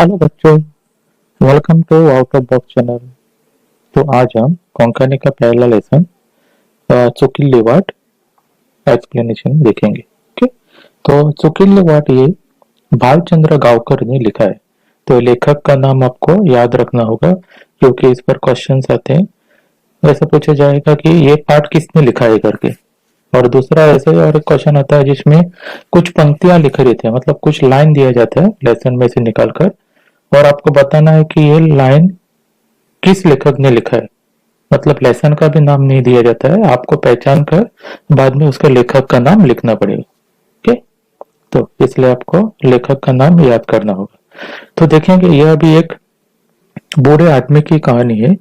Hello बच्चों, welcome to out of box channel. तो आज हम कोंकणी का पहला लेसन चुकिल्ली वाट एक्सप्लेनेशन देखेंगे। ओके, तो चुकिल्ली वाट ये भालचंद्र गांवकर ने लिखा है। तो लेखक का नाम आपको याद रखना होगा क्योंकि इस पर क्वेश्चंस आते हैं। वैसे पूछा जाएगा कि ये पाठ किसने लिखा है करके। और दूसरा ऐसे और एक क्वेश्चन आता है जिसमें कुछ पंक्तियां लिखी रहती है, मतलब कुछ लाइन दिया जाता है लेसन में से निकालकर, और आपको बताना है कि ये लाइन किस लेखक ने लिखा है। मतलब लेसन का भी नाम नहीं दिया जाता है, आपको पहचान कर बाद में उसके लेखक का नाम लिखना पड़ेगा। ओके, तो इसलिए आपको लेखक का नाम याद करना होगा। तो देखेंगे यह भी एक बूढ़े आदमी की कहानी है,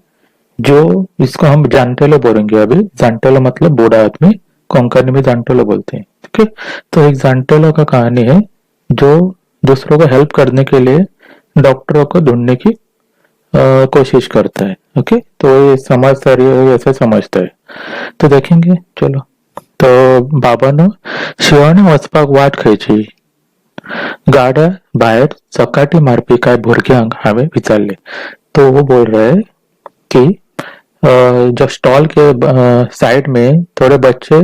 जो इसको हम जानटेलो बोलेंगे। अभी जानटेलो मतलब बूढ़ा आदमी, कोंकणी में जानटेलो बोलते हैं। ठीक है, तो एक जानटेलो का कहानी है जो दूसरों को हेल्प करने के लिए डॉक्टरों को ढूंढने की कोशिश करता है। ओके, तो ये समझ सारी ऐसे समझता है। तो देखेंगे, चलो। तो बाबानं शिवाने वचपाक वाट खंयची, गाड्या बाहेर चकाटी मारपी काय भुरग्यांक हांवें विचारले। तो वो बोल रहा है कि जो स्टॉल के साइड में थोड़े बच्चे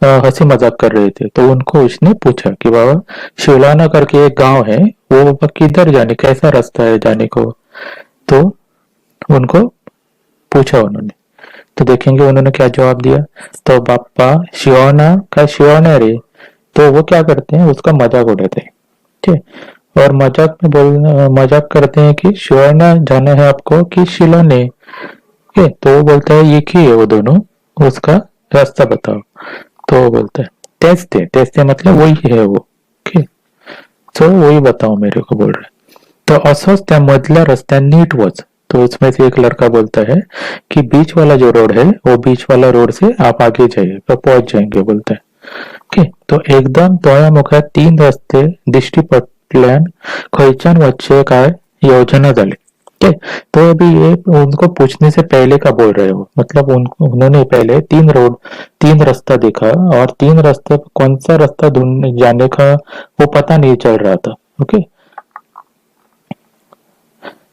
हंसी मजाक कर रहे थे, तो उनको उसने पूछा कि बाबा शिवलाना करके एक गांव है, वो किधर जाने, कैसा रास्ता है जाने को। तो उनको पूछा उन्होंने। तो देखेंगे उन्होंने क्या जवाब दिया। तो बापा शिवाना का शिवाना रे। तो वो क्या करते हैं, उसका मजाक उड़ाते हैं। ठीक है, और मजाक में बोलना, मजाक करते हैं कि शिवाना जाना है आपको कि शिलोने। ठीक है, तो वो बोलता है ये की है वो दोनों, उसका रास्ता बताओ। तो वो बोलता है तेस्ते तेस्ते, मतलब वही है वो। ठीक, तो वही बताओ मेरे को बोल रहे हैं। तो असोच त्या मधल्या रस्त्याने नीट वच। तो उसमें से एक लड़का बोलता है कि बीच वाला जो रोड है, वो बीच वाला रोड से आप आगे जाइए तो पहुंच जाएंगे, बोलता है। ओके, तो एकदम दोयामुखात तीन रस्ते दिष्टी पडल्यान खयच्यान वच्चे काय योजना झाली। ठीक है, तो अभी ये उनको पूछने से पहले का बोल रहे हो, मतलब उनको उन्होंने पहले तीन रास्ता देखा, और तीन रास्ते कौन सा रास्ता ढूंढने जाने का वो पता नहीं चल रहा था। ओके,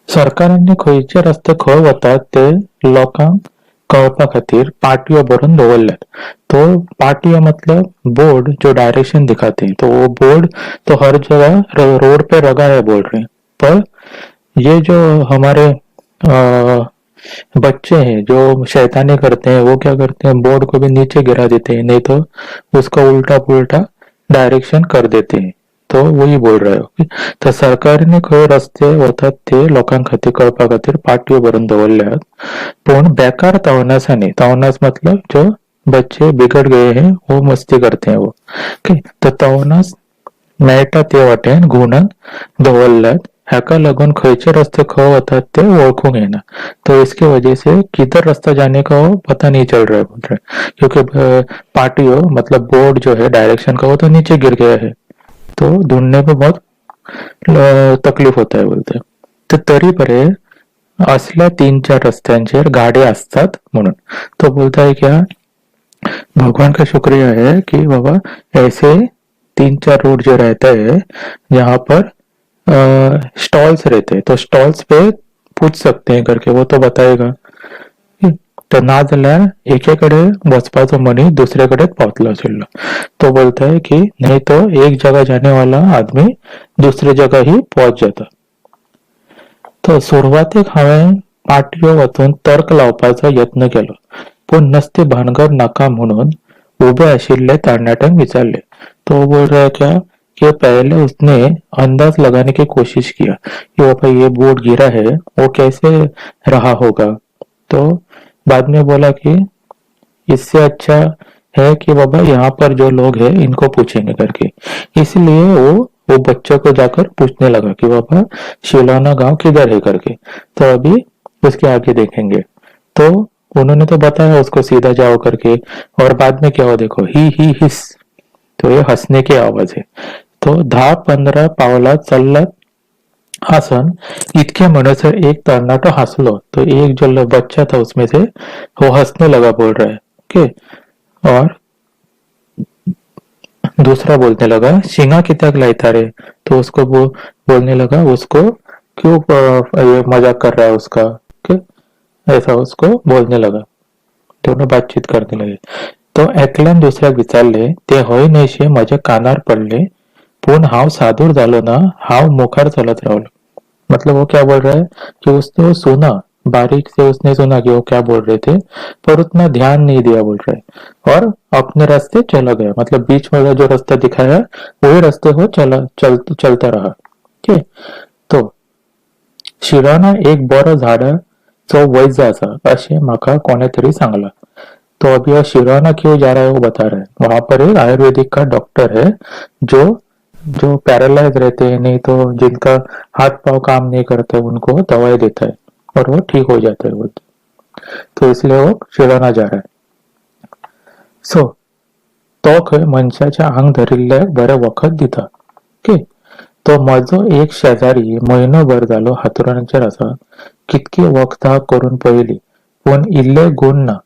सरकारांनी खंयचे रस्ते खंय वतात ते लोकांक कळपा खातीर पाटयो बरोवन दवरल्यात। तो पाटिया मतलब बोर्ड जो डायरेक्शन दिखाते हैं, तो वो बोर्ड तो हर जगह रोड पे लगा है बोल रहे हैं। पर ये जो हमारे बच्चे हैं जो शैतानी करते हैं, वो क्या करते हैं, बोर्ड को भी नीचे गिरा देते हैं, नहीं तो उसका उल्टा पुल्टा डायरेक्शन कर देते हैं। तो वही बोल रहा है। ओके, तर सरकारने खंय रस्ते वतात ते लोकांखातीर कळपा खातीर पाटयो भरून दवरल्यात, पण बेकार तवनासांनी, तवनास मतलब जो बच्चे बिगड़ गए हैं, वो मस्ती करते हैं वो। ओके, तर तवनास मेळटा ते वाटेन घुवनान दवरल्यात, हेका लागून खंयचे रस्ते खंय वतात ते वळखूंक येना। तो इसकी वजह से किधर रास्ता जाने का वो पता नहीं चल रहा है, बोल रहे हैं। क्योंकि पाटियो मतलब बोर्ड जो है डायरेक्शन का, वो तो नीचे गिर गया है, तो ढूंढने में बहुत तकलीफ होता है, बोलते हैं। तर तरी बरे असल्या तीन चार रस्त्यांचेर गाड्या असतात म्हणून। तो बोलता है क्या, भगवान का शुक्रिया है कि बाबा ऐसे तीन चार रोड जो रहता है जहाँ पर स्टॉल्स रहते हैं, तो स्टॉल्स पे पूछ सकते हैं करके, वो तो बताएगा। तर ना जाल्यार एकेकडे वचपाचो मनीस दुसरेकडे पावतलो आशिल्लो। तो बोलता है कि नहीं तो एक जगह जाने वाला आदमी दूसरी जगह ही पहुंच जाता। तो सुरवातेक हांवें पाटयो वचून तर्क लावपाचो यत्न केलो, पूण नसती भानगड नाका म्हणून उबे आशिल्ले तरणाट्यांक विचारले। तो बोल रहा है क्या कि पहले उसने अंदाज लगाने की कोशिश किया कि बाबा ये बोर्ड गिरा है, वो कैसे रहा होगा। तो बाद में बोला कि इससे अच्छा है कि बाबा यहाँ पर जो लोग हैं इनको पूछेंगे करके। इसलिए वो बच्चों को जाकर पूछने लगा कि बाबा शिलाना गांव किधर है करके। तो अभी उसके आगे देखेंगे। तो उन्होंने तो बताया उसको सीधा जाओ करके, और बाद में क्या हुआ देखो, ही हिस। तो ये हंसने की आवाज है। तो 10-15 पावलात चलत हसन इतके म्हणसर एक तरनाटो हंसलो। तो एक जो बच्चा था उसमें से वो हंसने लगा, बोल रहा है। ओके, और दूसरा बोलने लगा शिंगा कितक लाइता रे। तो उसको वो बोलने लगा उसको क्यों ये मजाक कर रहा है उसका, ओके, ऐसा उसको बोलने लगा। दोनों बातचीत करने लगे। तो एकल्यान दुसऱ्याक विचारले, ते हय न्हयशे म्हज्या कानार पडले, पण हांव सादूर झालो ना, हांव मुखार चलत रावलो। मतलब वो क्या बोल रहा है कि उसने वो सुना, बारीक से उसने सुना कि वो क्या बोल रहे थे, पर उतना ध्यान नहीं दिया बोल रहे हैं, और अपने रास्ते चला गया। मतलब बीच में जो रास्ता दिखाया वही रास्ते को चलता रहा। ठीक है, तो शिराना एक बरो झाडाचो वैज आसा अशें म्हाका कोणे तरी सांगला। तो अभी वो शिराना क्यों जा रहा है वो बता रहा है। वहां पर एक आयुर्वेदिक का डॉक्टर है जो जो पैरालाइज रहते हैं, नहीं तो जिनका हाथ पांव काम नहीं करते, उनको दवाई देता है और वो ठीक हो जाते हैं बोलते। तो इसलिए वो शिराना जा रहा है। सो तो खंय मनशाच्या आंग धरिल्ल्याक बरें वखद दिता। ओके, तो म्हजो एक शेजारी म्हयनोभर जालो हातरुणाचेर आसा, कितकी वखदां करून पळयली, पूण इल्ले गुण ना,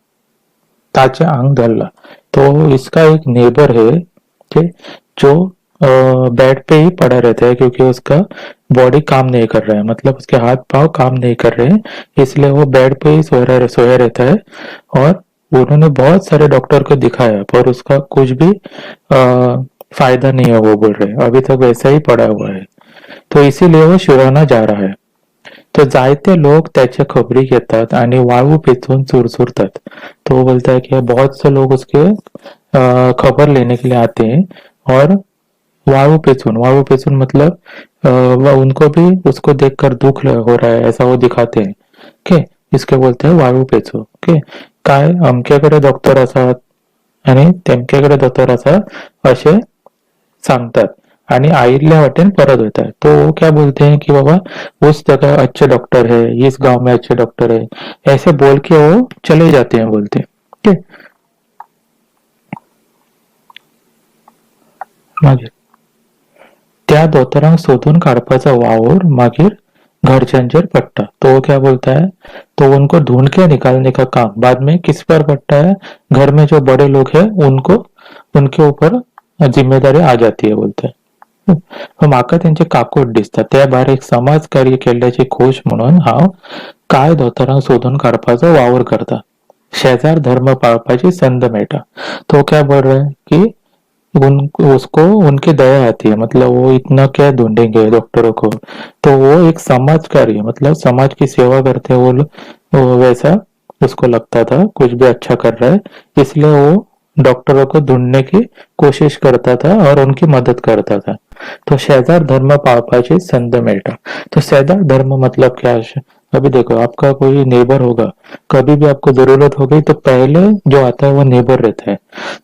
ताचे आंग धरला। तो इसका एक नेबर है, ठीक, जो बेड पे ही पड़ा रहता है क्योंकि उसका बॉडी काम नहीं कर रहा है, मतलब उसके हाथ पांव काम नहीं कर रहे हैं, इसलिए वो बेड पे ही सोया रहता है। और उन्होंने बहुत सारे डॉक्टर को दिखाया पर उसका कुछ भी फायदा नहीं है, वो बोल रहे हैं अभी तक वैसा ही पड़ा हुआ है। तो इसीलिए वो शिरोना जा रहा है। तो जायते लोग त्याच्या खबरी घेतात आणि वाळू पेचून चुरचुरतात। तो वो बोलता है कि बहुत से लोग उसके खबर लेने के लिए आते हैं और वाळू पेचून मतलब उनको भी उसको देखकर दुख हो रहा है ऐसा वो दिखाते हैं। ओके, इसके बोलते हैं वाळू पेचू। ओके, काय अमक्याकडे डॉक्टर असतात आणि तेमक्याकडे डॉक्टर असा असे सांगतात आणि आईल्या वाटेन परत होता है। तो वो क्या बोलते हैं कि बाबा उस जगह अच्छे डॉक्टर है, इस गांव में अच्छे डॉक्टर है, ऐसे बोल के वो चले जाते हैं बोलते हैं। ठीक है, मागीर त्या दोतोरांक सोदून काडपाचा वावर मागीर घरच्यांचेर पडटा। तो क्या बोलता है, तो उनको ढूंढ के निकालने का काम बाद में किस पर पड़ता है, घर में जो बड़े लोग हैं उनको, उनके ऊपर जिम्मेदारी आ जाती है बोलते हैं। म्हाका तेंचे काकूट दिसता, त्या भायर एक समाज कार्य केल्ल्याची खोश म्हणून हांव काय दोतोरांक सोदून काडपाचो वावर करता, शेजार धर्म पाळपाची संद मेळटा। तो क्या बोल रहा है कि उसको उनकी दया आती है, मतलब वो इतना क्या ढूंढेंगे डॉक्टरों को, तो वो एक समाज कार्य मतलब समाज की सेवा करते हैं वो वैसा उसको लगता था, कुछ भी अच्छा कर रहा है, इसलिए वो डॉक्टरों को ढूंढने की कोशिश करता था और उनकी मदद करता था। तो शेजार धर्म पाळपाची संद मेळटा। तो शेजार धर्म मतलब क्या है? अभी देखो आपका कोई नेबर होगा, कभी भी आपको जरूरत होगी तो पहले जो आता है वो नेबर रहता है,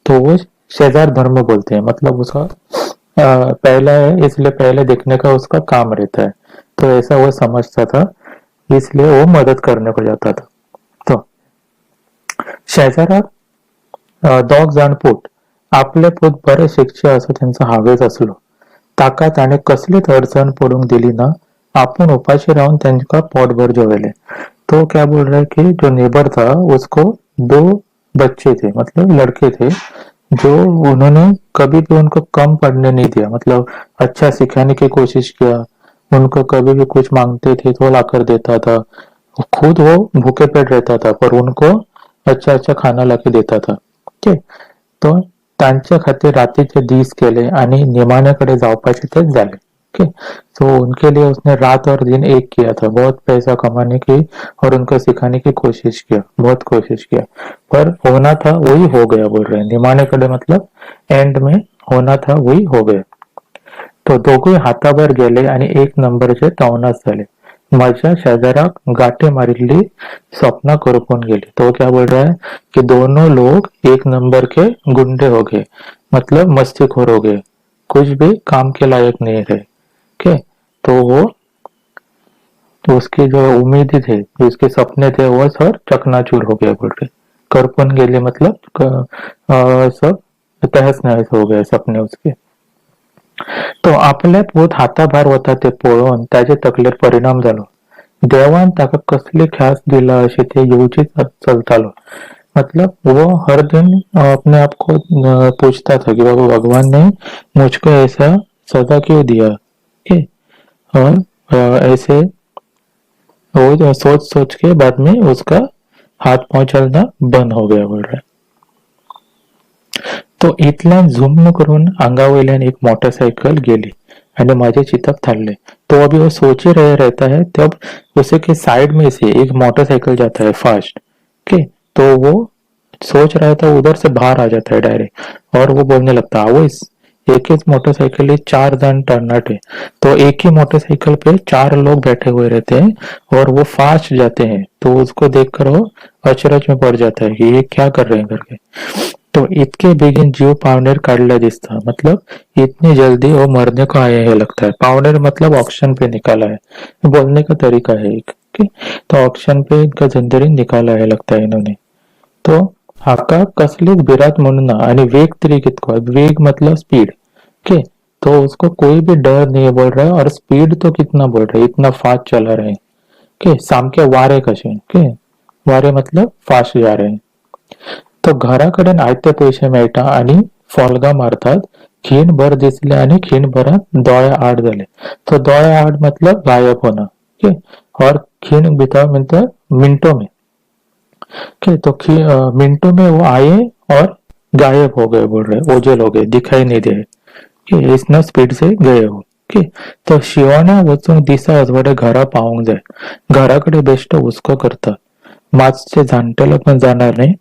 तो वो शेजार धर्म बोलते हैं। मतलब उसका पहला है इसलिए पहले देखने का उसका काम रहता है। तो ऐसा वो समझता था, इसलिए वो मदद करने को जाता था। तो शेजाराक दोग जाण पूत आपले पूत बरे शिकचे असो त्यांचा हावेस असलो, ताका ताणे कसलीच अडचण पडूंक दिली ना, आपण उपाशी राहून त्यांका पोटभर जेवले। तो क्या बोल रहा है कि जो नेबर था उसको दो बच्चे थे, मतलब लड़के थे, जो उन्होंने कभी भी उनको कम पढ़ने नहीं दिया, मतलब अच्छा सिखाने की कोशिश किया, उनको कभी भी कुछ मांगते थे तो लाकर देता था, खुद वो भूखे पेट रहता था पर उनको अच्छा अच्छा खाना लाके देता था। ठीक है, तो त्यांच्या खातीर रात्रीचे दीस केले आणि निमाण्याकडे जावपाचे ते झाले। ओके, तो उनके लिए उसने रात और दिन एक किया था, बहुत पैसा कमाने की और उनको सिखाने की कोशिश किया, बहुत कोशिश किया, पर होना था वही हो गया बोल रहे हैं। निमाण्याकडे मतलब एंड में होना था वही हो गया। तो दोघे हातावर गेले आणि एक नंबरचे तवनास झाले। माझ्या शेजाराक गाठे मारिल्ली स्वप्न करपून गेली। तो क्या बोल रहा है कि दोनों लोग एक नंबर के गुंडे हो गए, मतलब मस्तीखोर हो गए, कुछ भी काम के लायक नहीं रहे। ओके, तो वो तो उसकी जो उम्मीदें थे, जो उसके सपने थे, वो सब चकनाचूर हो गए बोल रहे। करपून गेले मतलब सब तहस नहस हो गए सपने उसके। तो आपले पूत हाताभार होता ते पळोवन ताचे तकलेर परिणाम जालो। देवान ताका कसली ख्यास दिला अशें ते येवजीत चलतालो। मतलब वो हर दिन अपने आप को पूछता था कि बाबा भगवान ने मुझको ऐसा सजा क्यों दिया। और ऐसे वो जो सोच सोच के बाद में उसका हाथ पांव चलना बंद हो गया बोल रहा है. तो इथला झुम करून अंगावल्यान एक मोटरसाइकिल गेली आणि माझे चितप थालले. तो अभी वो सोच ही रहे रहता है, तब उसे के साइड में से एक मोटरसाइकिल जाता है फास्ट. ओके, तो वो सोच रहा था उधर से बाहर आ जाता है डायरेक्ट और वो बोलने लगता है वो इस एक ही मोटरसाइकिल 4 जन टर्नट है. तो एक ही मोटरसाइकिल पे 4 लोग बैठे हुए रहते हैं और वो फास्ट जाते हैं. तो उसको देखकर वो अचरज में पड़ जाता है कि ये क्या कर रहे हैं करके. तो इतके बेगिन जीव पावनेर काढला दिसता, मतलब इतनी जल्दी वो मरने को आया है लगता है. पावनेर मतलब ऑक्शन पे निकाला है, बोलने का तरीका है एक. ओके, तो ऑक्शन पे इनका जिंदगी निकाला है लगता है इन्होंने. तो हाका कसलीच भिरात म्हणून ना आणि वेग तरी कितको आहे. वेग मतलब स्पीड. ओके, तो उसको कोई भी डर नहीं बोल रहा है और स्पीड तो कितना बोल रहा है, इतना फास्ट चला रहे हैं. ओके, सामके वारे कसे. ओके, वारे मतलब फास्ट जा रहे हैं. तो घराकडे आयते पैसे मेळटा आणि फॉलगा मारतात. खीणभर दिसले आणि खीणभरात डोळे आड झाले. तो डोळे आड मतलब गायब होना. ओके, और खीण बिता मतलब मिनटों में. ओके, तो मिनटों में वो आए और गायब हो गए बोल रहे, ओझल हो गए, दिखाई नहीं दे. ओके, इतना स्पीड से गए हो. ओके, तो शिवाना वचून दिसा अजवाडे घरा पावूंक जाय. घराकडे बेस्ट उसको करता. माचचे जाणटेला पण जाणार नाही.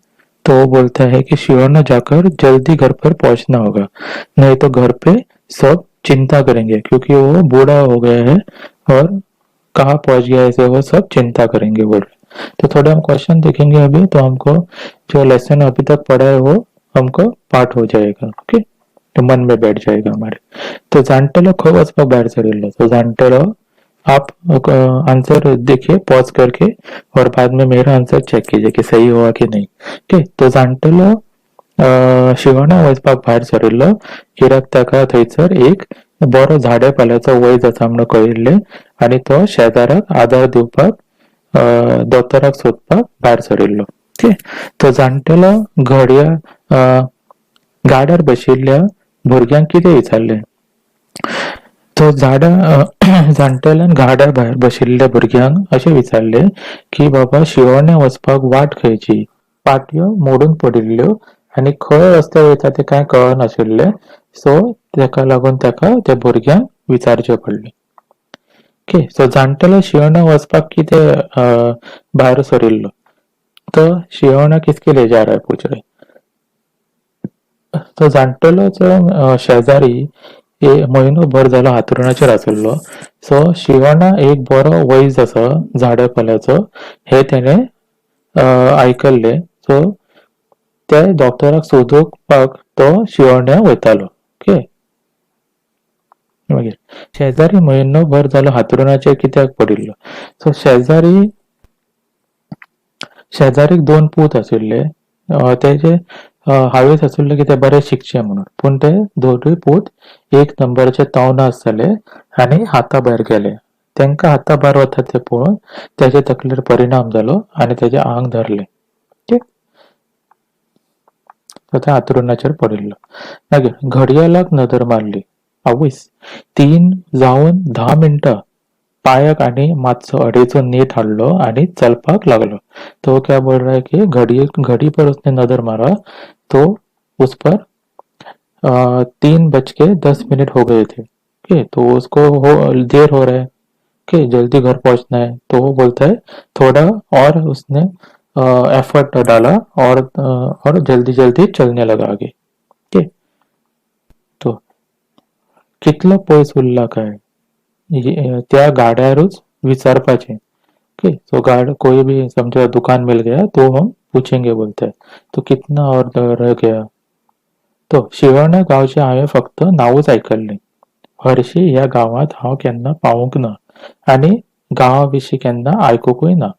तो वो बोलता है कि शिवाना जाकर जल्दी घर पर पहुंचना होगा, नहीं तो घर पे सब चिंता करेंगे क्योंकि वो बूढ़ा हो गया है और कहाँ पहुंच गया ऐसे वो सब चिंता करेंगे बोल रहे. तो थोड़े हम क्वेश्चन देखेंगे अभी, तो हमको जो लेसन अभी तक पढ़ा है वो हमको पाठ हो जाएगा. ओके, तो मन में बैठ जाएगा हमारे. तो जाणटेलो खो वचपाक बाहेर सरिल्लो. तो जाणटेलो, आप आंसर देखिए पॉज करके और बाद में मेरा आंसर चेक कीजिए कि सही हुआ कि नहीं. ओके, तो जाणटेलो शिवणा वचपाक भायर सरिल्लो कित्याक ताका थंयसर एक बरो झाडे पाल्याचो वैज आसा म्हणून कळिल्लें आनी तो शेजाराक आदार दिवपाक दोतोराक सोदपाक भायर सरिल्लो. ओके, तो जाणटेलो गाड्यार बशिल्ल्या भुरग्यांक कितें विचारलें. तो जाणटेल्यान गाड्या भायर बशिल्ल्या भुरग्यांक अशें विचारलें की बाबा शिवण्या वचपाक वाट खंयची. पाटयो मोडून पडिल्ल्यो आनी खंय रस्ते वयता तें कांय कळनाशिल्लें. सो तेका लागून ताका त्या भुरग्यांक विचारचें पडलें. ओके, सो जाणटेलो शिवण्या वचपाक कितें भायर सरिल्लो. तो शिवण्या किसके ले जा रहा है पूछ रहे. तो जाणटेलोचो शेजारी म्हयनोभर जालो हांतरुणाचेर आसुल्लो. सो शिवणा एक बरो वैज आसा झाडा पाल्याचो हे तेणें आयकल्लें. सो त्या डॉक्टराक सोदूपाक तो शिवण्या वयतालो. ओके, मागीर शेजारी म्हयनोभर जालो हांतरुणाचेर कित्याक पडिल्लो. सो शेजारीक 2 पूत आशिल्ले. तेजे हावेस आशिल्लो की ते बरे शिकचे म्हणून, पूण ते दोनूय पूत एक नंबराचे तवना आसताले आनी हाता भायर गेले. तांकां हाता भायर वता ते पळोवन तेजे तकलेर परिणाम जालो आनी तेजे आंग धरलें. ओके, तो त्या हांतरुणाचेर पडिल्लो. मागीर घडयाळाक नदर मारली. आवयस 3 जावन 10 मिनटां. पायाक आनी मातसो अडेचो नीट हाडलो आनी चलपाक लागलो. तो क्या बोल रहा है कि घड़ी पर उसने नजर मारा तो उस पर 3:10 हो गए थे. ओके, तो उसको देर हो रहा है. ओके, जल्दी घर पहुंचना है. तो वो बोलता है थोड़ा और उसने एफर्ट डाला और जल्दी जल्दी चलने लगा आगे. ओके, तो कितलो पयस उरला काय त्या गाड्यारूच विचारपाचें. ओके, तो कोई भी समझो दुकान मिल गया तो हम पूछेंगे बोलते हैं. तो कितना और रह गया. तो शिवण्या गांवचे हांवें फक्त नांवूच आयकल्लें. हरशीं ह्या गांवांत हांव केन्ना पावूंक ना आनी गांवा विशीं केन्ना आयकूंकूय ना.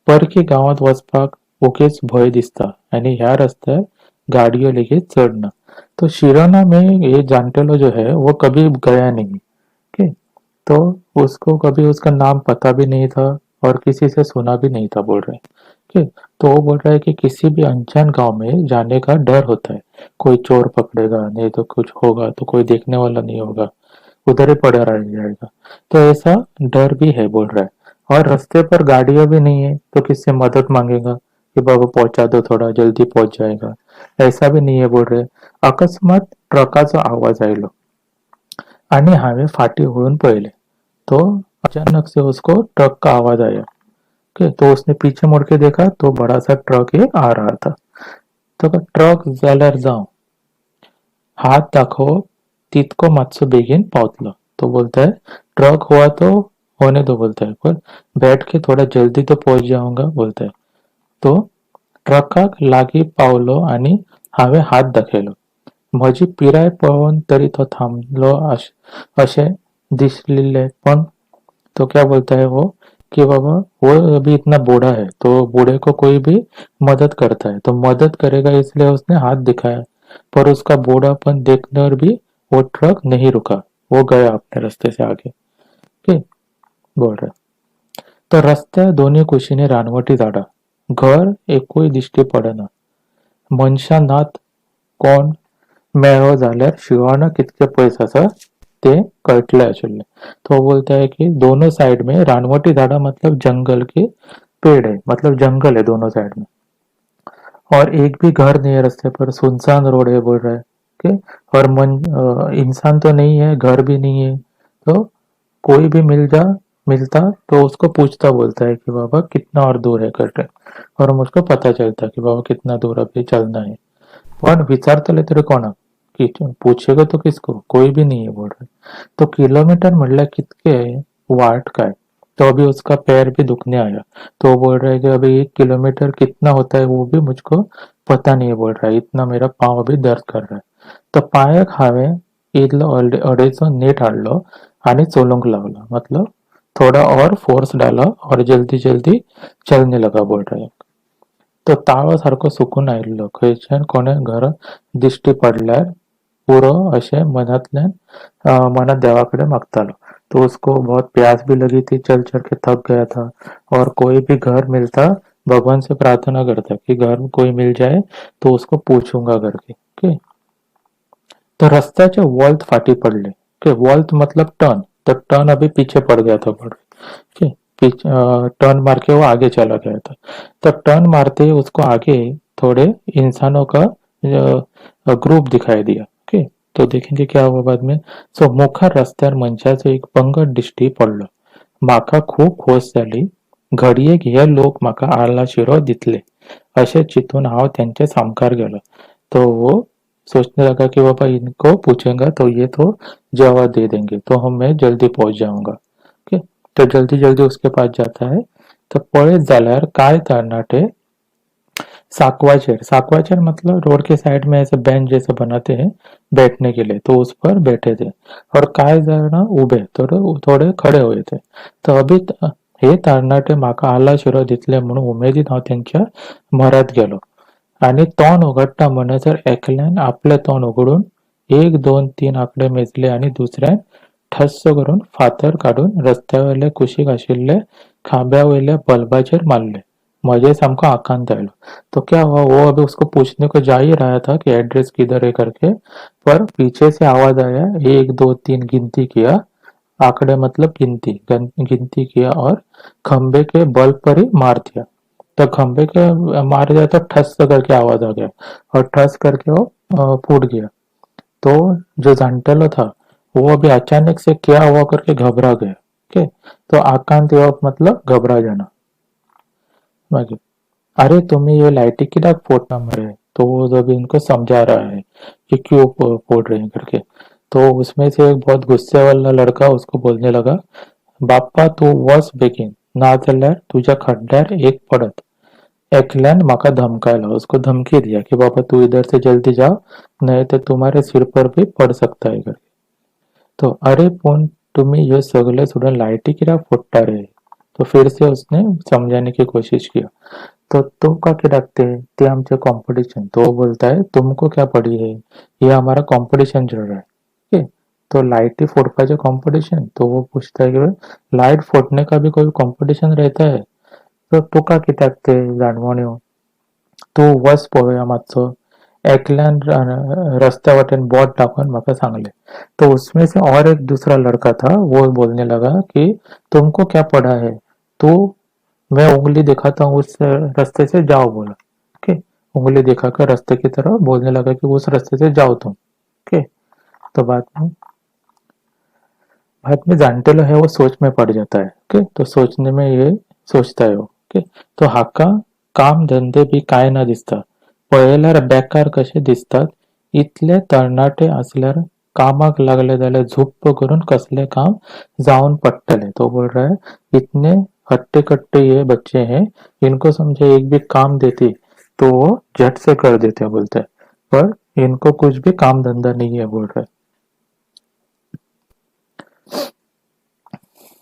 परकी गांवांत वचपाक उगीच भंय दिसता आनी ह्या रस्त्यार गाडयो लेगीत चड ना. तो शिरोना में ये जानटेलो जो है वो कभी गया नहीं. ओके, तो उसको कभी उसका नाम पता भी नहीं था और किसी से सुना भी नहीं था बोल रहे हैं. ठीक, तो वो बोल रहा है कि किसी भी अनजान गांव में जाने का डर होता है. कोई चोर पकड़ेगा, नहीं तो कुछ होगा, तो कोई देखने वाला नहीं होगा, उधर ही पड़ा रह जाएगा. तो ऐसा डर भी है बोल रहा है. और रास्ते पर गाड़ियां भी नहीं है तो किससे मदद मांगेगा कि बाबा पहुंचा दो, थोड़ा जल्दी पहुंच जाएगा, ऐसा भी नाही आहे बोल रहे. अकस्मात ट्रकाचा आवाज आयलो आणि हावे फाटी होऊन पहिले. तो अचानक से उसको ट्रक का आवाज आया. ओके, तो उसने पीछे मुड़ के देखा तो बड़ा सा ट्रक एक आ रहा था. तो का ट्रक जाल्यार जाओ, हाथ दाखव, तितको मातसो बेगीन पावतलो. तो बोलता है ट्रक हुआ तो होने दो, बोलता है, पर बैठ के थोड़ा जल्दी तो पहुंच जाऊंगा, बोलता है. तो ट्रकाक लागी पावलो आणि हावे हात दाखयलो. म्हजी पिराय पळोवन तरी तो थांबलो असे दिसलेले, पण तो क्या बोलता है वो कि बाबा वो अभी इतना बूढ़ा है तो बूढ़े को कोई भी मदद करता है तो मदद करेगा, इसलिए उसने हाथ दिखाया. पर उसका बूढ़ापन देखकर भी वो ट्रक नहीं रुका, वो गया अपने रास्ते से आगे. ओके, बोल रहा है. तर रस्त्या दोन्ही कुशीने रानवटी झाडा, घर एकूय दिश्टी पडना. मनशा नात कोण मेळो जाल्यार शिवाना कितके पयस आसा ते कळटले आशिल्ले. तो वो बोलता है कि दोनों साइड में रानवटी झाड़ा मतलब जंगल के पेड़ है, मतलब जंगल है दोनों साइड में, और एक भी घर नहीं है रास्ते पर, सुनसान रोड है, बोल रहा है. ओके, और इंसान तो नहीं है, घर भी नहीं है. तो कोई भी मिलता तो उसको पूछता, बोलता है कि बाबा कितना और दूर है करके, और मुझको पता चलता कि बाबा कितना दूर अभी चलना है. पण विचारतले तरी कोणाक, की पूछेगा तो किसको, कोई भी नहीं है, बोल रहे. तो किलोमीटर म्हटलं कितके वाट काय. तो अभी उसका पैर भी दुखने आया. तो वो बोल रहा है कि अभी 1 किलोमीटर कितना होता है वो भी मुझको पता नहीं है, बोल रहा है, इतना मेरा पाँव अभी दर्द कर रहा है. तो पायाक हावे इथलं अडेचो नेट हाडलो आणि चलोंक लागला, मतलब थोड़ा और फोर्स डाला और जल्दी जल्दी चलने लगा, बोल रहा है. तो ताळो सारको सुकून आयिल्लो, खंयच्यान कोणे घर दिश्टी पडल्यार पुरो अशे मनांतल्यान मनात देवाकडे मागतालो. तो उसको बहुत प्यास भी लगी थी, चल चल के थक गया था, और कोई भी घर मिलता भगवान से प्रार्थना करता कि घर कोई मिल जाए तो उसको पूछूंगा करके. ओके, तो रस्त्याचे वॉल्त फाटी पडले. ओके, वॉल्त मतलब टर्न, तो टर्न अभी पीछे पड़ गया था, पड़. ओके, टर्न मार के वो आगे चला गया था. तो टर्न मारते ही उसको आगे थोड़े इंसानों का ग्रुप दिखाई दिया. ओके, तो देखेंगे क्या हुआ बाद में. सो मुखार रस्त्यार मनशाचो एक पंगड दिश्टी पडलो. म्हाका खूब खोस जाली. घडयेक हे लोक म्हाका आलाशिरो दितले अशें चिंतून हांव तेंचे सामकार गेलो. तो वो सोचने लगा कि बाबा इनको पूछेगा तो ये तो जवाब दे देंगे, तो मैं जल्दी पहुंच जाऊंगा. ओके, तो जल्दी जल्दी उसके पास जाता है. तो पळयत जाल्यार काय तरणाटे साकवाचेर, साकवाचेर मतलब रोड के साइड में ऐसे बेंच जैसे बनाते हैं बैठने के लिए, तो उस पर बैठे थे. और काय जण उभे, थोडे खडे हुए थे. तो अभी हे तरणाटे म्हाका आलाशिरो दितले म्हणून उमेदीन हांव तेंच्या म्हऱ्यांत गेलो आणि तोंड उगडटा म्हणसर एकल्यान आपले तोंड उगडून 1, 2, 3 आकडे मेजले आणि दुसऱ्यान ठस्स करून फातर काढून रस्त्यावयले कुशीक आशिल्ले खांब्यावयल्या बल्बाचेर मारले. म्हजे सामको आकांत आयलो. तो क्या हुआ, वो अभी उसको पूछने को जा ही रहा था कि एड्रेस किधर है करके, पर पीछे से आवाज आया, 1, 2, 3 गिनती किया, आंकड़े मतलब गिनती किया और खंबे के बल्ब पर ही मार दिया. तो खंबे के मार दिया तो ठस करके आवाज आ गया, और ठस करके वो फूट गया. तो जो जानटेलो था वो अभी अचानक से क्या हुआ करके घबरा गया. ओके, तो आकांत मतलब घबरा जाना. मागे, अरे तुम्हें ये लाइटें किधर फोड़ना मरे. तो वो जब इनको समझा रहा है कि क्यों फोड़ रहे हैं करके. तो उसमें से एक बहुत गुस्से वाला लड़का उसको बोलने लगा, बाप्पा तू वस बेगीन ना जाल्यार तुझ्या खड्ड्यार एक पडत. एकल्यान माका धमकायला, उसको धमकी दिया कि बाबा तू इधर से जल्दी जाओ, नहीं तो तुम्हारे सिर पर भी पड़ सकता है करके. तो अरे पण तुम्ही ये सगळे सोडून लाइटी कित्याक फोडटा रे. तो फिर से उसने समझाने की कोशिश किया. तो का के रखते हैं ते हमसे कंपटीशन. तो वो बोलता है तुमको क्या पड़ी है, ये हमारा कंपटीशन चल रहा है. ठीक है, तो लाइट ही फोड़ने कंपटीशन. तो वो पूछता है कि लाइट फोड़ने का भी कोई कंपटीशन रहता है. तो तुका कित्याक ते जाणवण्यो, तू वस पळोवया मातसो. एकल्यान रस्त्या वाटेन बोट दाखवून म्हाका सांगले. तो उसमें से और एक दूसरा लड़का था, वो बोलने लगा कि तुमको क्या पड़ा है, तो मैं उंगली दिखाता हूँ उस रास्ते से जाओ बोला। ओके, उंगली दिखाकर रास्ते की तरफ बोलने लगा कि उस रास्ते से जाओ तुम। ओके, तो बाद में जानते लो है वो सोच में पड़ जाता है। ओके, तो सोचने में ये सोचता है वो। ओके, तो हाका काम धंदे बी काय ना दिसता, पळयल्यार बेकार कशे दिसतात, इतले तरणाटे असल्यार कामाक लागले जाल्यार झुप्प करून कसले काम जाऊन पडटले। तो बोल रहा है इतने हट्टे कट्टे ये बच्चे हैं, इनको समझे एक भी काम देती तो वो झट से कर देते हैं बोलते हैं, पर इनको कुछ भी काम धंधा नहीं है बोल रहे।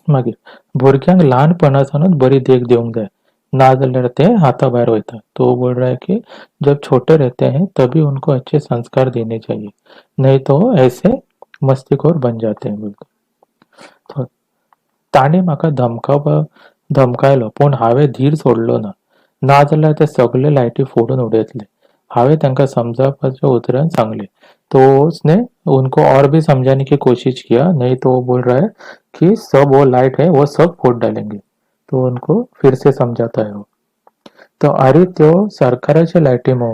मागीर भुरग्यांक ल्हानपणासानूच बरी देख दिवंक जाय, नाजाल्यार ते हाताभायर वयता। तो बोल रहा है कि जब छोटे रहते हैं तभी उनको अच्छे संस्कार देने चाहिए, नहीं तो ऐसे मस्तीखोर बन जाते हैं बोलतो। तो ताणी म्हाका धमकायलो पूण हांवें धीर सोडलो ना, नाजाल्यार ते सगळे लायटी फोडून उडयतले। हांवें तांकां समजावपाचे उतरान सांगले। तो उसने उनको और भी समझाने की कोशिश किया, नहीं तो वो बोल रहा है कि सब वो लाइट है वो सब फोड़ डालेंगे। तो उनको फिर से समझाता है वो। तो अरे त्यो सरकाराच्या लायटी मो,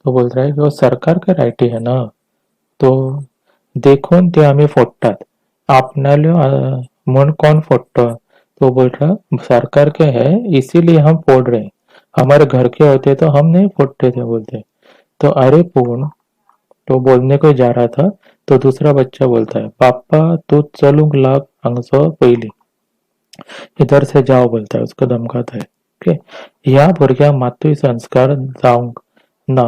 तो बोल रहा है कि वो सरकार का लायटी है ना, तो देखून ते आम्ही फोडतात, आपणाल्यो म्हूण कोण फोडतो? तो बोल रहा सरकार के है इसीलिए हम फोड़ रहे हैं, हमारे घर के होते तो हम नहीं फोड़ते थे बोलते। तो अरे पूर्ण, तो बोलने को जा रहा था तो दूसरा बच्चा बोलता है पापा तू चलूंग लाग हांगसो पयली, इधर से जाओ बोलता है, उसको धमकाता है। ओके, ह्या भुरग्यांक मातूय संस्कार जावंक ना,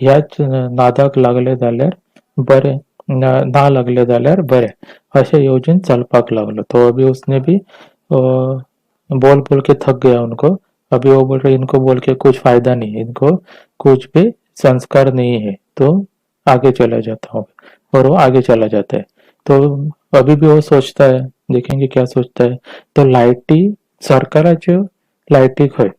ह्याच नादाक लागले जाल्यार बरे, ना लागले जाल्यार बरे, अशें येवजून चलपाक लागलो। तो अभी उसने भी बोल बोल के थक गया उनको। अभी वो बोल रहे इनको बोल के कुछ फायदा नहीं है, इनको कुछ भी संस्कार नहीं है, तो आगे चला जाता हूँ। और वो आगे चला जाता है। तो अभी भी वो सोचता है, देखेंगे क्या सोचता है। तो लायटी सरकाराच्यो लायटी खंय,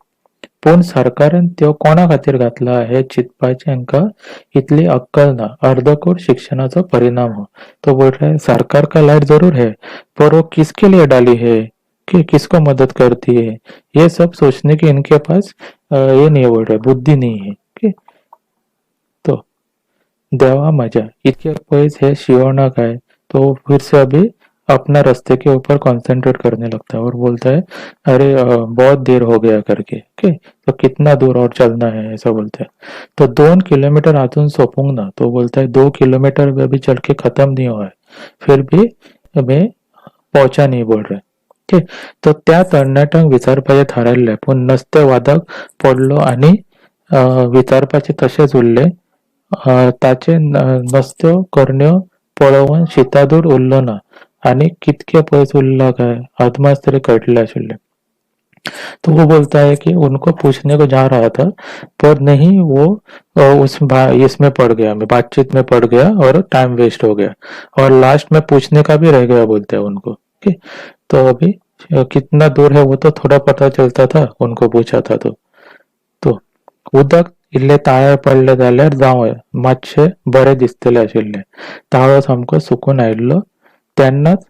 पूण सरकारान त्यो कोणा खातीर घातला हे चिंतपाची हांकां इतली अक्कल ना, अर्दकूट शिक्षणाचो परिणाम हो। तो बोल रहा है सरकार का लाइट जरूर है, पर वो किसके लिए डाली है, कि किसको मदद करती है, ये सब सोचने की इनके पास ये नहीं बोल रहे, बुद्धि नहीं है। ओके, तो देवा मजा इतके पैस है शिवणा काय, तो फिर से अभी अपना रास्ते के ऊपर कंसंट्रेट करने लगता है और बोलता है अरे बहुत देर हो गया करके। ओके, तो कितना दूर और चलना है ऐसा बोलता है। तो 2 किलोमीटर आतून सोपूंग ना, तो बोलता है 2 किलोमीटर भी अभी चल के खत्म नहीं हुआ है, फिर भी मैं पहुंचा नहीं बोल रहे। ओके, तो त्या तरणाट्यांक विचारपाचें थारायल्लें पूण नसते वादक पडलो आनी विचारपाचें तशेंच उरलें। ताचे नसत्यो करण्यो पळोवन शितादूर उरलो ना, आनी कितके पयस उरला काय अदमास तरी कळटलें आशिल्लें। तो वो बोलता है कि उनको पूछने को जा रहा था, पर नहीं वो इसमें पड़ गया, मैं बातचीत में पड़ गया और टाइम वेस्ट हो गया, और लास्ट में पूछने का भी रह गया बोलते हैं उनको। ओके, तो अभी कितना दूर है वो तो थोड़ा पता चलता था, उनको पूछा था तो उदक इल्ले ताळ्यार पडले जाल्यार जावं मातशें बरें दिसतलें आशिल्लें, ताळो सामको सुकून आयिल्लो तेन्नाच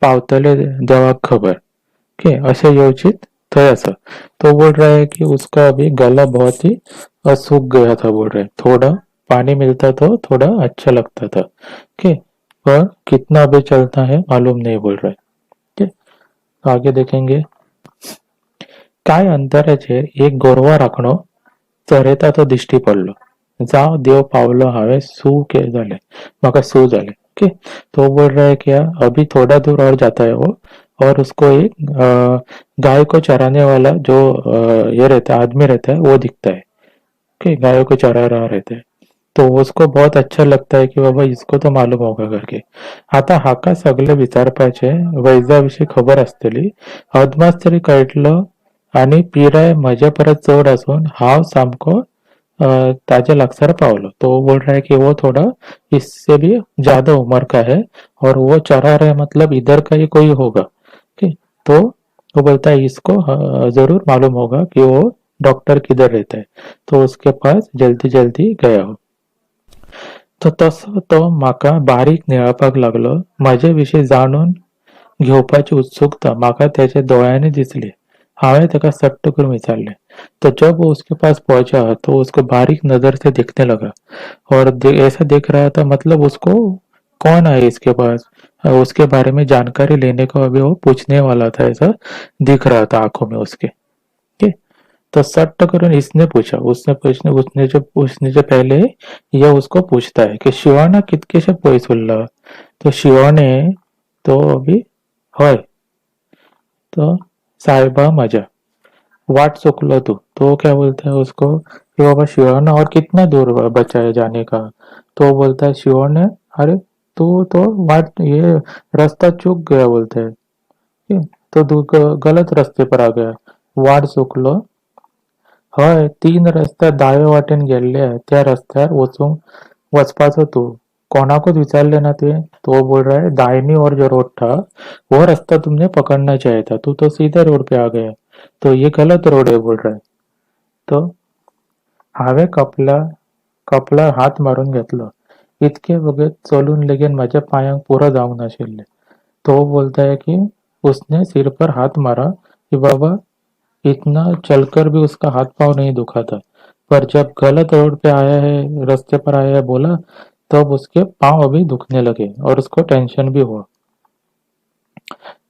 पावतले देवाक खबर। ओके, ऐसे योजित थोड़ा सा। तो बोल रहा है कि उसका अभी गला बहुत ही सूख गया था बोल रहे, थोड़ा पानी मिलता तो थोड़ा अच्छा लगता था। ओके, पर कितना अभी चलता है मालूम नहीं बोल रहे। ओके, आगे देखेंगे। काय अंतराचेर एक गोरवां राखणो चरयता तो दिश्टी पडलो, जावं देव पावलो हांवें सू के जालें, म्हाका सू जालें। ओके, तो वो बोल रहा है क्या अभी थोड़ा दूर और जाता है वो, और उसको एक गाय को चराने वाला जो ये रहता है आदमी रहता है वो दिखता है। ओके, गायों को चरा रहा रहता है, तो उसको बहुत अच्छा लगता है कि बाबा इसको तो मालूम होगा करके। आता हाका सगळे विचारपाचे वैजा विषयी खबर आसतली, अदमास तरी कळटलो आनी पिराय म्हजे परस चड आसून हांव सामको ताजे लागसार पावलो। तो वो बोल रहा है कि वो थोड़ा इससे भी ज्यादा उम्र का है, और वो चरा रहा है मतलब इधर का ही कोई होगा। ओके, तो वो बोलता है इसको जरूर मालूम होगा कि वो डॉक्टर किधर रहता है, तो उसके पास जल्दी जल्दी गया हो। तो तसो तो म्हाका बारीक निळापाक लागलो, म्हजे विशीं जाणून घेवपाची उत्सुकता म्हाका त्याच्या डोळ्यांनी दिसली। हावे तका सट्ट करून विचारले। तो जब वो उसके पास पहुंचा तो उसको बारीक नजर से देखने लगा और ऐसा देख रहा था मतलब उसको कौन है इसके पास, उसके बारे में जानकारी लेने को अभी वो पूछने वाला था, ऐसा दिख रहा था आंखों में उसके। ठीक। तो सट्ट करून इसने पूछा, उसने जो पहले ये उसको पूछता है कि शिवाना कितकेशे पयस उरला। तो शिवाने तो अभी हय तो साहिबा मजा वाट चुकलो तू। तो क्या बोलता है उसको कि बाबा शिवाना और कितना दूर बचा है जाने का। तो बोलता है शिवाने अरे तू तो वाट ये रास्ता चूक गया बोलता है। ठीक? तो तू गलत रास्ते पर आ गया। वाट चुकलो हय 3 रस्ते दावे वाटेन गेल्ले त्या रस्त्यार वचपाचो तू कोणाकूच विचारले ना तुवें। तो बोल रहा है दाहिनी ओर जो रोड था वो रास्ता तुमने पकड़ना चाहिए था, तू तो सीधे रोड पे आ गया, तो ये गलत रोड है बोल रहा है। तो हांवें कपलार हात मारून घेतलो। इतके वगत चलून लेगीन म्हाज्या पांयांक पुरो जावंक नाशिल्ले। तो बोलता है कि उसने सिर पर हाथ मारा कि बाबा इतना चलकर भी उसका हाथ पाँव नहीं दुखा था, पर जब गलत रोड पे आया है, रास्ते पर आया है बोला, तब उसके पाँव अभी दुखने लगे और उसको टेंशन भी हुआ।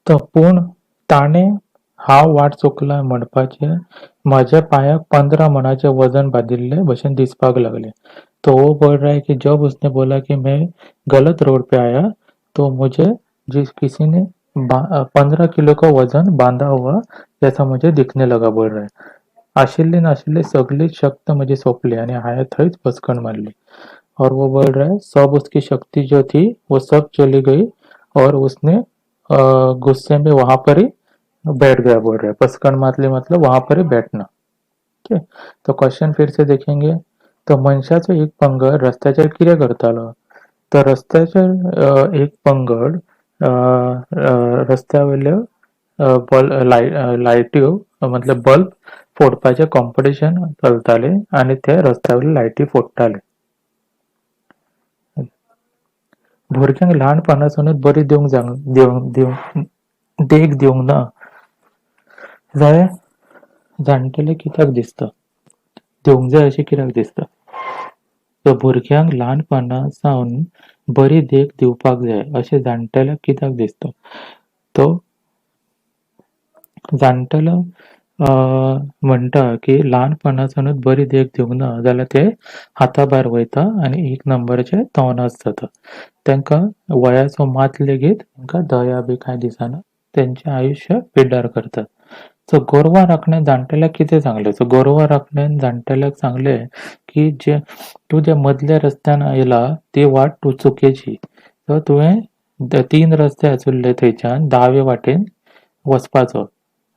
तो पूण ताणे हांव वाट चुकला म्हणपाचें म्हज्या पांयाक 15 मणाचें वजन बांदिल्ले भशेन दिसपाक लागलें। तो वो बोल रहा है कि जब उसने बोला कि मैं गलत रोड पे आया, तो मुझे जिस किसी ने 15 किलो का वजन बांधा हुआ जैसा मुझे दिखने लगा बोल रहा है। आशिल्ली नाशिल्ली सगळी शक्त म्हजी सोंपली आनी हांवें थंयच बसकण मारली। और वो बोल रहा है सब उसकी शक्ति जो थी वो सब चली गई और उसने गुस्से में वहां पर ही बैठ गया बोल रहा है। पसकन मातली मतलब वहां पर ही बैठना। ठीक है। तो क्वेश्चन फिर से देखेंगे। तो मनशाचो एक पंगड रस्त्याचेर कितें करतालो। तो रस्त्याचेर एक पंगड रस्त्या वयल्यो लायट्यो मतलब बल्ब फोडपाचें कॉम्पिटिशन चलतालें आनी ते रस्त्या वयल्यो लायटी फोडटाले। भुरग्यांक ल्हानपणासानूच बरी देख दिवंक ना जाल्यार जाणटेले कित्याक दिसता दिवंक जाय अशें कित्याक दिसता। तर भुरग्यांक ल्हानपणासावन बरी देख दिवपाक जाय अशें जाणटेल्याक कित्याक दिसता। तो जाणटेलो म्हणटा की ल्हानपणासानूच बरी देख दिवंक ना जाल्यार ते हाता भायर वयता आनी 1 नंबराचे तोवनास जाता। तांकां वयाचो मात लेगीत तांकां दया बी कांय दिसना, तेंचें आयुश्य पिड्ड्यार करता। सो गोरवां राखण्यान जाणटेल्याक कितें सांगलें। सो गोरवां राखण्यान जाणटेल्याक सांगलें की तूं जे मदल्या रस्त्यान येयला ती वाट तूं चुकेची। सो तुवें 3 रस्ते आसुल्ले थंयच्यान दावे वाटेन वचपाचो।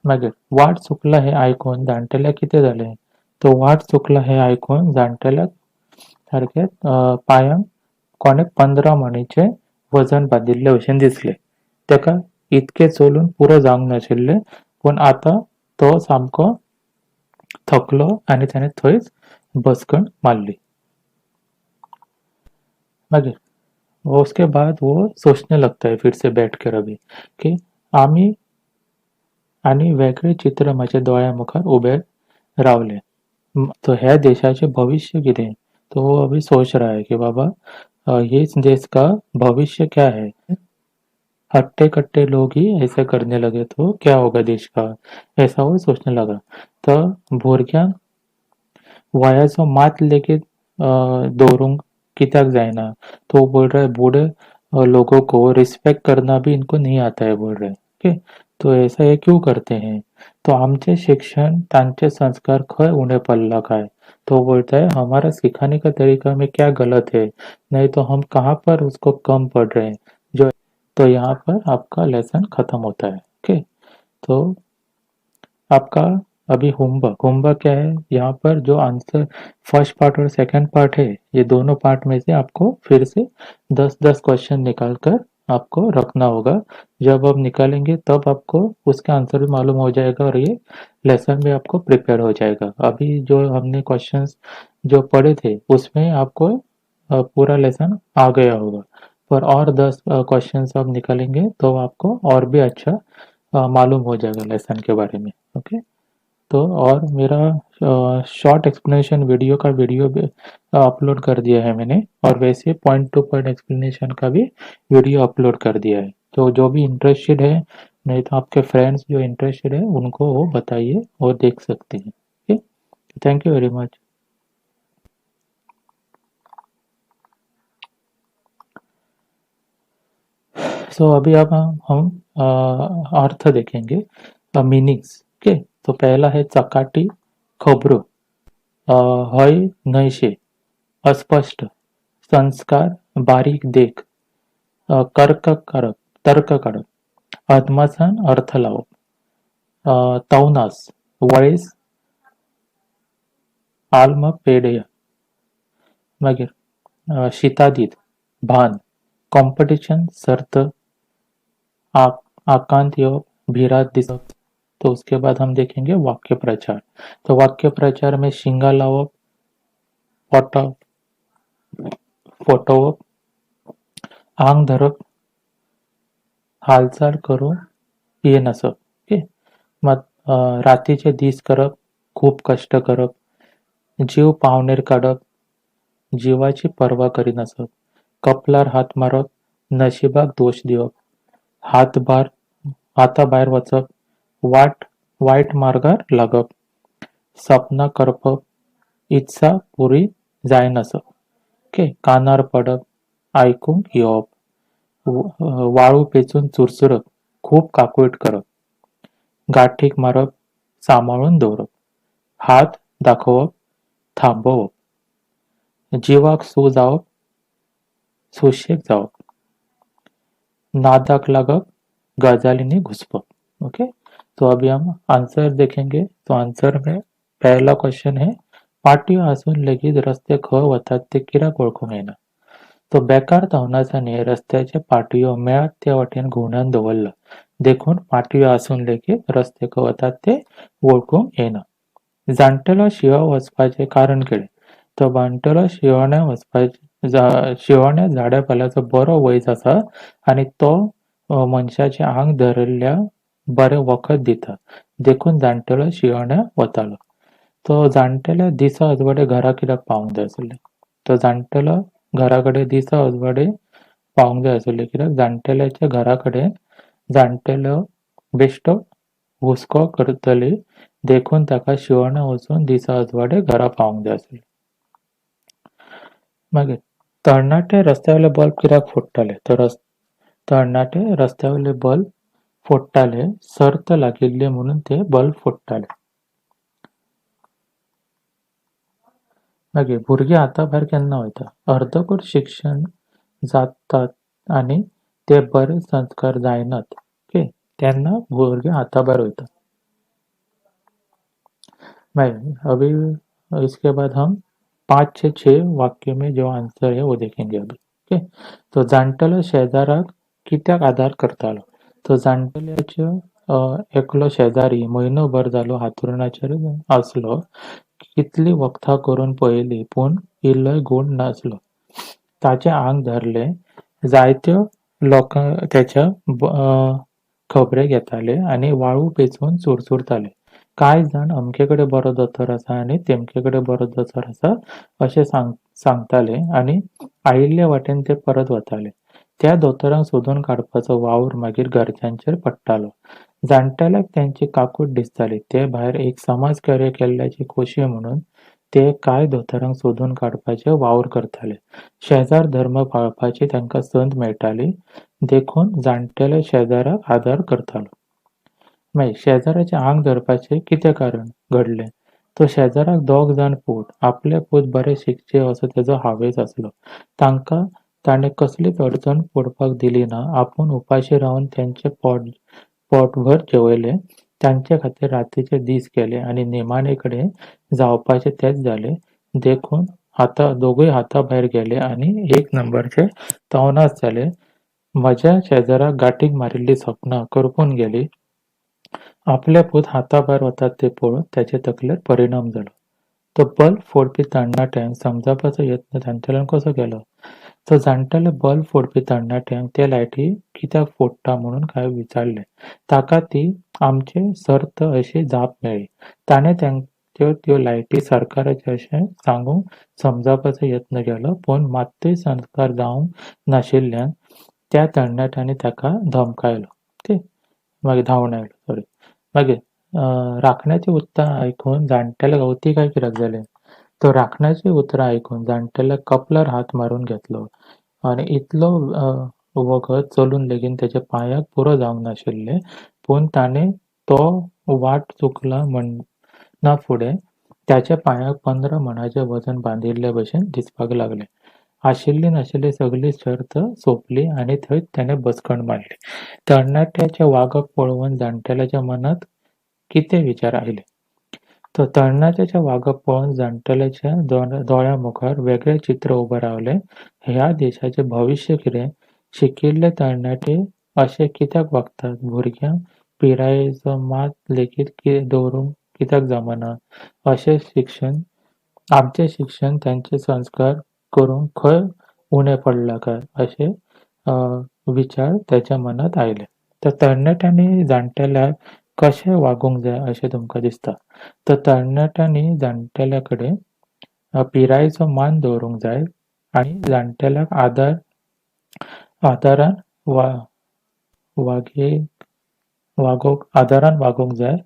मागीर वाट चुकला हें आयकून जाणटेल्याक कितें जालें। तो वाट चुकला हें आयकून जाणटेल्याक सारकें पांयांक कोणें 15 मणेचें वजन बांदिल्ले भशेन दिसलें। तेका इतकें चलून पुरो जावंक नाशिल्लें, पूण आतां तो सामको थकलो आनी ताणें थंयच बसकण मारली। मागीर उसके बाद वो सोचने लगता है फिर से बैठकर अभी कि आमी आनी वेगळे चित्र म्हज्या दोळ्या मुखार उबे रावले। तो ह्या देशाचे भविष्य कितें। तो वो अभी सोच रहा है कि बाबा ये इस देश का भविष्य क्या है। हट्टे-कट्टे लोग ही ऐसा करने लगे तो क्या होगा देश का, ऐसा वो सोचने लगा। तो भुरग्यांक वयाचो मात लेगीत दवरूंक कित्याक जायना। तो वो बोल रहा है बूढ़े लोगों को रिस्पेक्ट करना भी इनको नहीं आता है बोल रहा है। ओके। तो ऐसा ये क्यों करते हैं। तो आमचे शिक्षण तांचे संस्कार खंय उणे पडला काय। तो बोलता है हमारा सिखाने का तरीका में क्या गलत है, नहीं तो हम कहाँ पर उसको कम पढ़ रहे हैं। जो तो यहाँ पर आपका लेसन खत्म होता है। ओके। तो आपका अभी होमवर्क होमवर्क क्या है। यहाँ पर जो आंसर फर्स्ट पार्ट और सेकंड पार्ट है, ये दोनों पार्ट में से आपको फिर से 10-10 क्वेश्चन निकाल कर आपको रखना होगा। जब आप निकालेंगे तब आपको उसका आंसर भी मालूम हो जाएगा और ये लेसन भी आपको प्रिपेयर हो जाएगा। अभी जो हमने क्वेश्चंस जो पढ़े थे उसमें आपको पूरा लेसन आ गया होगा, पर और 10 क्वेश्चंस आप निकालेंगे तो आपको और भी अच्छा मालूम हो जाएगा लेसन के बारे में। ओके, तो और मेरा शॉर्ट एक्सप्लेनेशन वीडियो का वीडियो भी अपलोड कर दिया है मैंने, और वैसे पॉइंट टू पॉइंट एक्सप्लेनेशन का भी वीडियो अपलोड कर दिया है। तो जो भी इंटरेस्टेड है, नहीं तो आपके फ्रेंड्स जो इंटरेस्टेड है उनको वो बताइए और देख सकते हैं। Okay, thank you very much. So अभी अब हम अर्थ देखेंगे, मीनिंग्स। ओके, तो पहला है चकाटी खबरो, हय नैशे, अस्पष्ट, संस्कार, बारीक देख, कर्क करप, तर्क करप, अधमासान, अर्थ लावप, तवनास, वळेस, आल्म पेडेय, मागीर शितादीत, भान, कॉम्पिटिशन, सर्त, आकांत येवप, भिरात दिसप। तो उसके बाद हम देखेंगे वाक्य प्रचार। तो वाक्य प्रचार में शिंगा लावप, फोटो फोटोवप, आंग धरप, हालचाल करो, ये नसप। ओके, मग रातीचे दीस करप, खूप कष्ट करप, जीव पावणेर काढप, जीवाची पर्वा करी नसप, कपलार हात मारप, नशिबाक दोष दिवप, हातभार हाताबाहेर वचप, वाईट मार्गार लागप, सपना करपप, इच्छा पुरी जाय नसप। ओके, कानार पडप, ऐकूंक येवप, वाळू पेचून चुरचुरप, खूप काकुळट करप, गाठीक मारप, सांभाळून दवरप, हात दाखवप, थांबवप, जीवाक सू जावप, सुशेग जावप, नादाक लागप, गजालीनी घुसपप। ओके, तो अभी हम आंसर देखेंगे। तो आंसर में पहला क्वेश्चन है, पाटियो आसून लेगीत रस्ते खंय वतात ते कित्याक वळखूंक येना। तो बेकार धांवनाच्यानी रस्त्याचे पाटयो मेळत त्या वाटेन घुंवडावन दवरला, देखून पाटयो आसून लेगीत रस्ते खंय वतात ते वळखूंक येना। जाणटेलो शिंवां वचपाचें कारण कितें। तो जाणटेलो शिंवण्या झाड्या पाल्याचो बरो वैज आसा आनी तो मनशाचें आंग धरिल्ल्या बरें वखद दिता, देखून जाणटेलो शिंवण्या वतालो। तो जाणटेल्या दिसा उजवाडे घरा कित्याक पावूंक जाय आसलें। तो जाणटेलो घरा कडेन दिसा उजवाडे पावूंक जाय आसलें कित्याक जाणटेल्याच्या घरा कडेन जाणटेलो बेश्टो हुस्को करतली, देखून ताका शिंवण्या वचून दिसा उजवाडे घरा पावूंक जाय आसलें। मागीर तरणाटे रस्त्यावयले बल्ब कित्याक फोडटाले। तर तरणाटे रस्त्यावयले बल्ब फोडटाले, सर्त लागिल्ली म्हणून ते बल्ब फोडटाले। मागीर भुरगीं आतां भायर केन्ना वयता। अर्दकूट शिक्षण जातात आनी ते बरे संस्कार जायनात, ओके, तेन्ना भुरगीं आतां भायर वयता। अभी इसके बाद हम 5 से 6 वाक्य में जो आंसर है वो देखेंगे अभी। ओके, तो जाणटेलो शेजाराक कित्याक आदार करतालो। तो जाणटेल्याचो एकलो शेजारी म्हयनोभर जालो हांतरुणाचेर आसलो, कितली वखदां करून पळयली पूण इल्लोय गूण नासलो। ताचें आंग धरलें, जायत्यो लोकां तेच्या खबरे घेताले आनी वाळू पेंचून चुरचुरताले। कांय जाण अमके कडेन बरो दोतोर आसा आनी तेमके कडेन बरो दोतोर आसा अशें सांगताले आनी आयिल्ले वाटेन ते परत वताले। त्या दोतोराक सोदून काडपाचो वावर मागीर घरच्यांचेर पडटालो। जाणटेल्याक तेंची काकूट दिसताली। ते भायर एक समाजकार्य केल्ल्याची खोशी म्हणून ते कांय दोतोरांक सोदून काडपाचे वावर करताले। शेजार धर्म पाळपाची तांकां संद मेळटाली, देखून जाणटेलो शेजाराक आदार करतालो। मागीर शेजाऱ्याचें आंग धरपाचें कितें कारण घडलें। तो शेजाराक 2 जाण पूत, आपले पूत बरे शिकचे असो तेजो हावेस आसलो। तांकां ताणें कसलीच अडचण पडपाक दिली ना। आपूण उपाशी रावन तेंचें पोटभर जेवयलें, तांचे खातीर रातीचे दीस केले आनी निमाणे कडेन जावपाचें तेंच जालें, देखून दोगूय हाता भायर गेले आनी 1 नंबरचे तवनास जाले। म्हज्या शेजाराक गांठीक मारिल्लीं सपनां करपून गेलीं। आपले पूत हाताभायर वतात ते पळोवन ताचे तकलेर परिणाम जालो। तो बल्ब फोडपी तरणाट्याक समजावपाचो यत्न जाणटेल्यान कसो केलो। तो जाणटेले बल्ब फोडपी तरणाट्यांक ते लायटी कित्याक फोडटा म्हणून काय विचारले. ताका ती आमचे सर्त अशी जाप मेळ्ळी. ताणें तांच्यो त्यो लायटी सरकाराचे अशें सांगूंक समजावपाचो यत्न केलो, पूण मात्तूय संस्कार जावंक नाशिल्ल्यान त्या तरणाट्यांनी ताका धमकायलो. ओके. मागीर धांवन आयलो. सॉरी. मागीर राखण्याचीं उतरां आयकून जाणटेले गांवठी काय कित्याक जाले? तो राखण्याचीं उतरां आयकून जाणटेल्याक कपलार हात मारून घेतलो आनी इतलो वगत चलून लेगीत ताच्या पांयाक पुरो जावंक नाशिल्ले, पूण ताणें तो वाट चुकला म्हणना फुडें ताच्या पांयाक 15 मणाचें वजन बांदिल्ले भशेन दिसपाक लागलें. आशिल्ली नाशिल्ली सगळी शर्त सोंपली आनी थंयच ताणें बसकण मारली. तरणाट्याचें वागप पळोवन जाणटेल्याच्या मनांत कितें विचार आयले? तो तरणाट्याचें वागप पळोवन जाणटेल्याच्या दोळ्यामुखार वेगळें चित्र उबें रावलें. ह्या देशाचें भविश्य कितें? शिकिल्ले तरणाटे अशे कित्याक वागतात? भुरग्यांक पिरायेचो मात लेगीत दवरूंक कित्याक जमना? आमचें शिक्षण तांचे संस्कार करूंक खंय उणें पडलां काय? अशे विचार ताच्या मनांत आयले. तर तरणाट्यांनी जाणटेल्याक कशें वागूंक जाय अशें तुमकां दिसता? तर तरणाट्यांनी जाणटेल्या कडेन पिरायेचो मान दवरूंक जाय आनी जाणटेल्याक आदारान वागोवंक जाय.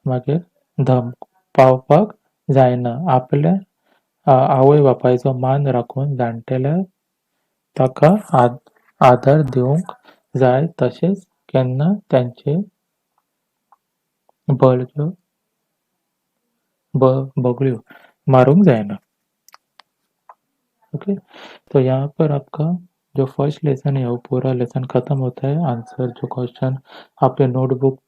मागीर धमकावपाक जायना. आपल्या आवय बापायचो मान राखून जाणटेल्याक ताका आदार दिवंक जाय, तशेंच केन्ना तांचे बगड्यो मारूंक जायना. ओके. तो यहाँ पर आपका जो फर्स्ट लेसन है वो पूरा लेसन खत्म होता है. आंसर जो क्वेश्चन आपके नोटबुक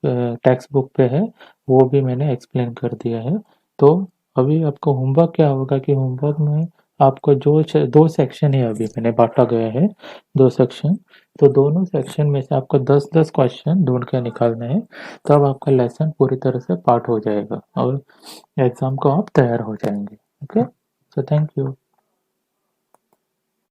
टेक्स्ट बुक पे है वो भी मैंने एक्सप्लेन कर दिया है. तो अभी आपका होमवर्क क्या होगा कि होमवर्क में आपको जो 2 सेक्शन है, अभी मैंने बांटा गया है 2 सेक्शन. तो दोनों सेक्शन में से आपको 10-10 क्वेश्चन ढूंढ के निकालने हैं. तब आपका लेसन पूरी तरह से पार्ट हो जाएगा और एग्जाम को आप तैयार हो जाएंगे. ओके. So thank you.